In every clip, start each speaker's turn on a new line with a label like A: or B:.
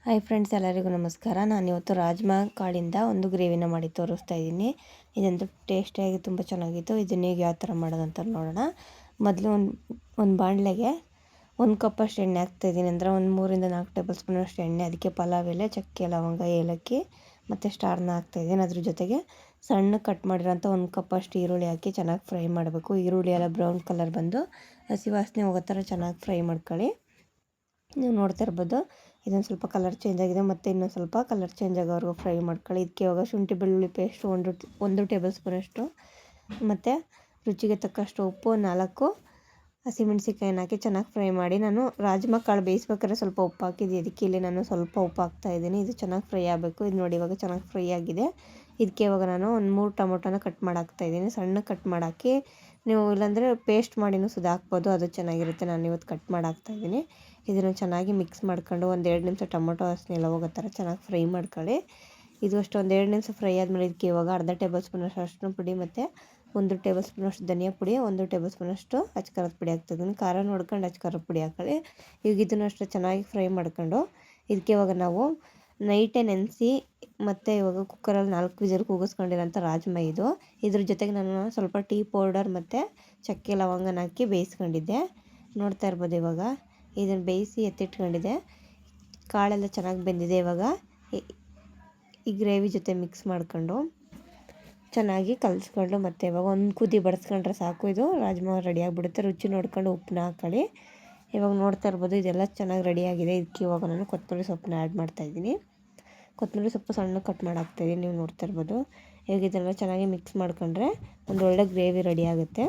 A: Hi friends, ಎಲ್ಲರಿಗೂ ನಮಸ್ಕಾರ. ನಾನಿವತ್ತು ರಾಜ್ಮಾ ಕಾಳಿಂದ ಒಂದು ಗ್ರೇವಿನ ಮಾಡಿ ತೋರಿಸ್ತಾ ಇದ್ದೀನಿ. ಇದಂತೂ ಟೇಸ್ಟಿಯಾಗಿ ತುಂಬ ಚೆನ್ನಾಗಿತ್ತು. ಇದನ್ನ ಈಗ ಯಾವ ಥರ ಮಾಡೋದಂತ ನೋಡೋಣ. ಮೊದಲು ಒಂದು ಬಾಣಲೆಗೆ 1 ಕಪ್ಪಷ್ಟು ಎಣ್ಣೆ ಹಾಕ್ತಾಯಿದ್ದೀನಿ. ಅಂದರೆ ಒಂದು 3-4 ಟೇಬಲ್ ಸ್ಪೂನಷ್ಟು ಎಣ್ಣೆ. ಅದಕ್ಕೆ ಪಲಾವ್ ಎಲೆ, ಚಕ್ಕೆ, ಲವಂಗ, ಏಲಕ್ಕಿ ಮತ್ತು ಸ್ಟಾರ್ನ ಹಾಕ್ತಾಯಿದ್ದೀನಿ. ಅದ್ರ ಜೊತೆಗೆ ಸಣ್ಣ ಕಟ್ ಮಾಡಿರೋಂಥ 1 ಕಪ್ಪಷ್ಟು ಈರುಳ್ಳಿ ಹಾಕಿ ಚೆನ್ನಾಗಿ ಫ್ರೈ ಮಾಡಬೇಕು. ಈರುಳ್ಳಿ ಎಲ್ಲ ಬ್ರೌನ್ ಕಲರ್ ಬಂದು ಹಸಿ ವಾಸನೆ ಹೋಗೋ ಥರ ಚೆನ್ನಾಗಿ ಫ್ರೈ ಮಾಡ್ಕೊಳ್ಳಿ. ನೀವು ನೋಡ್ತಾ ಇರ್ಬೋದು, ಇದೊಂದು ಸ್ವಲ್ಪ ಕಲರ್ ಚೇಂಜ್ ಆಗಿದೆ. ಮತ್ತು ಇನ್ನೊಂದು ಸ್ವಲ್ಪ ಕಲರ್ ಚೇಂಜ್ ಆಗೋವರೆಗೂ ಫ್ರೈ ಮಾಡ್ಕೊಳ್ಳಿ. ಇದಕ್ಕೆ ಇವಾಗ ಶುಂಠಿ ಬೆಳ್ಳುಳ್ಳಿ ಪೇಸ್ಟು ಒಂದು ಟೇಬಲ್ ಸ್ಪೂನಷ್ಟು, ಮತ್ತು ರುಚಿಗೆ ತಕ್ಕಷ್ಟು ಉಪ್ಪು, 4 ಹಸಿಮೆಣ್ಸಿಕಾಯಿನ ಹಾಕಿ ಚೆನ್ನಾಗಿ ಫ್ರೈ ಮಾಡಿ. ನಾನು ರಾಜ್ಮಾ ಕಾಳು ಬೇಯಿಸ್ಬೇಕಾದ್ರೆ ಸ್ವಲ್ಪ ಉಪ್ಪು ಹಾಕಿದ್ದೆ. ಅದಕ್ಕೆ ಇಲ್ಲಿ ನಾನು ಸ್ವಲ್ಪ ಉಪ್ಪು ಹಾಕ್ತಾಯಿದ್ದೀನಿ. ಇದು ಚೆನ್ನಾಗಿ ಫ್ರೈ ಆಗಬೇಕು. ಇದು ನೋಡಿ, ಇವಾಗ ಚೆನ್ನಾಗಿ ಫ್ರೈ ಆಗಿದೆ. ಇದಕ್ಕೆ ಇವಾಗ ನಾನು ಒಂದು 3 ಟೊಮೊಟೊನ ಕಟ್ ಮಾಡಿ ಹಾಕ್ತಾಯಿದ್ದೀನಿ. ಸಣ್ಣ ಕಟ್ ಮಾಡಾಕಿ, ನೀವು ಇಲ್ಲಾಂದರೆ ಪೇಸ್ಟ್ ಮಾಡಿನೂ ಸುದಾ ಹಾಕ್ಬೋದು, ಅದು ಚೆನ್ನಾಗಿರುತ್ತೆ. ನಾನು ಇವತ್ತು ಕಟ್ ಮಾಡಿ ಹಾಕ್ತಾಯಿದ್ದೀನಿ. ಇದನ್ನು ಚೆನ್ನಾಗಿ ಮಿಕ್ಸ್ ಮಾಡ್ಕೊಂಡು 1-2 ನಿಮಿಷ ಟೊಮೊಟೊ ವಾಸನೆ ಎಲ್ಲ ಹೋಗೋ ಥರ ಚೆನ್ನಾಗಿ ಫ್ರೈ ಮಾಡ್ಕೊಳ್ಳಿ. ಇದು ಅಷ್ಟು 1-2 ನಿಮಿಷ ಫ್ರೈ ಆದಮೇಲೆ ಇದಕ್ಕೆ ಇವಾಗ ಅರ್ಧ ಟೇಬಲ್ ಸ್ಪೂನಷ್ಟು ಅರಿಶಿನ ಪುಡಿ ಮತ್ತು 1 ಟೇಬಲ್ ಸ್ಪೂನಷ್ಟು ಧನಿಯಾ ಪುಡಿ, 1 ಟೇಬಲ್ ಸ್ಪೂನಷ್ಟು ಅಚ್ಕಾರದ ಪುಡಿ ಹಾಕ್ತಿದ್ದೀನಿ. ಖಾರ ನೋಡ್ಕೊಂಡು ಅಚ್ಕಾರದ ಪುಡಿ ಹಾಕೊಳ್ಳಿ. ಈಗ ಇದನ್ನು ಅಷ್ಟು ಚೆನ್ನಾಗಿ ಫ್ರೈ ಮಾಡ್ಕೊಂಡು ಇದಕ್ಕೆ ಇವಾಗ ನಾವು ನೈಟೇ ನೆನೆಸಿ ಮತ್ತು ಇವಾಗ ಕುಕ್ಕರಲ್ಲಿ 4 ವಿಸಿಲ್ ಕೂಗಿಸ್ಕೊಂಡಿರೋಂಥ ರಾಜ್ಮಾ ಇದು. ಇದ್ರ ಜೊತೆಗೆ ನಾನು ಸ್ವಲ್ಪ ಟೀ ಪೌಡರ್ ಮತ್ತು ಚಕ್ಕೆ ಲವಂಗನ ಹಾಕಿ ಬೇಯಿಸ್ಕೊಂಡಿದ್ದೆ. ನೋಡ್ತಾ ಇರ್ಬೋದು, ಇವಾಗ ಇದನ್ನು ಬೇಯಿಸಿ ಎತ್ತಿಟ್ಕೊಂಡಿದ್ದೆ. ಕಾಳೆಲ್ಲ ಚೆನ್ನಾಗಿ ಬೆಂದಿದೆ. ಇವಾಗ ಈ ಗ್ರೇವಿ ಜೊತೆ ಮಿಕ್ಸ್ ಮಾಡ್ಕೊಂಡು ಚೆನ್ನಾಗಿ ಕಲಿಸ್ಕೊಂಡು ಮತ್ತು ಇವಾಗ ಒಂದು ಕುದಿ ಬಡಿಸ್ಕೊಂಡ್ರೆ ಸಾಕು. ಇದು ರಾಜ್ಮಾ ರೆಡಿ ಆಗಿಬಿಡುತ್ತೆ. ರುಚಿ ನೋಡ್ಕೊಂಡು ಉಪ್ಪನ್ನ ಹಾಕೊಳ್ಳಿ. ಇವಾಗ ನೋಡ್ತಾ ಇರ್ಬೋದು, ಇದೆಲ್ಲ ಚೆನ್ನಾಗಿ ರೆಡಿಯಾಗಿದೆ. ಇದಕ್ಕೆ ಇವಾಗ ನಾನು ಕೊತ್ತಂಬರಿ ಸೊಪ್ಪನ್ನ ಆ್ಯಡ್ ಮಾಡ್ತಾಯಿದ್ದೀನಿ. ಕೊತ್ತಂಬರಿ ಸೊಪ್ಪು ಸಣ್ಣ ಕಟ್ ಮಾಡಿ ಹಾಕ್ತಾಯಿದ್ದೀನಿ. ನೀವು ನೋಡ್ತಾ ಇರ್ಬೋದು. ಇವಾಗ ಇದೆಲ್ಲ ಚೆನ್ನಾಗಿ ಮಿಕ್ಸ್ ಮಾಡ್ಕೊಂಡ್ರೆ ಒಂದು ಒಳ್ಳೆ ಗ್ರೇವಿ ರೆಡಿ ಆಗುತ್ತೆ.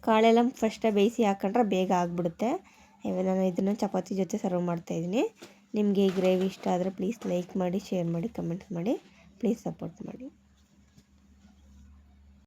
A: ಕಾಳೆಲ್ಲ ಫಸ್ಟೇ ಬೇಯಿಸಿ ಹಾಕೊಂಡ್ರೆ ಬೇಗ ಆಗಿಬಿಡುತ್ತೆ. ಇವಾಗ ನಾನು ಇದನ್ನು ಚಪಾತಿ ಜೊತೆ ಸರ್ವ್ ಮಾಡ್ತಾಯಿದ್ದೀನಿ. ನಿಮಗೆ ಈ ಗ್ರೇವಿ ಇಷ್ಟ ಆದರೆ ಪ್ಲೀಸ್ ಲೈಕ್ ಮಾಡಿ, ಶೇರ್ ಮಾಡಿ, ಕಮೆಂಟ್ಸ್ ಮಾಡಿ, ಪ್ಲೀಸ್ ಸಪೋರ್ಟ್ ಮಾಡಿ.